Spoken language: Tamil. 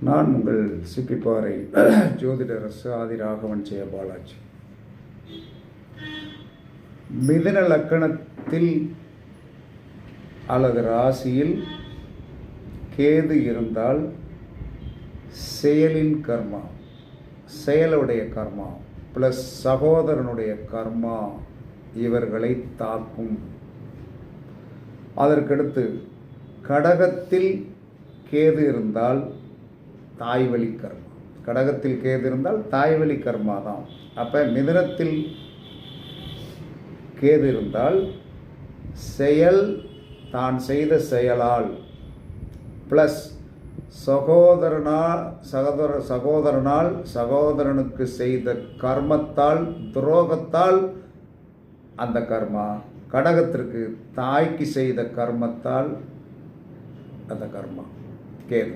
நான் உங்கள் சிப்பிப்பாறை ஜோதிடர் ஆதி ராகவன் ஜெயபாலாஜி. மிதுன லக்கணத்தில் அல்லது ராசியில் கேது இருந்தால் செயலின் கர்மா, செயலுடைய கர்மா ப்ளஸ் சகோதரனுடைய கர்மா இவர்களை தாக்கும். அதற்கடுத்து கடகத்தில் கேது இருந்தால் தாய்வழி கர்மா, கடகத்தில் கேது இருந்தால் தாய்வழி கர்மா தான். அப்போ மிதுனத்தில் கேது இருந்தால் செயல், தான் செய்த செயலால் ப்ளஸ் சகோதரனுக்கு செய்த கர்மத்தால், துரோகத்தால் அந்த கர்மா, கடகத்திற்கு தாய்க்கு செய்த கர்மத்தால் அந்த கர்மா கேது.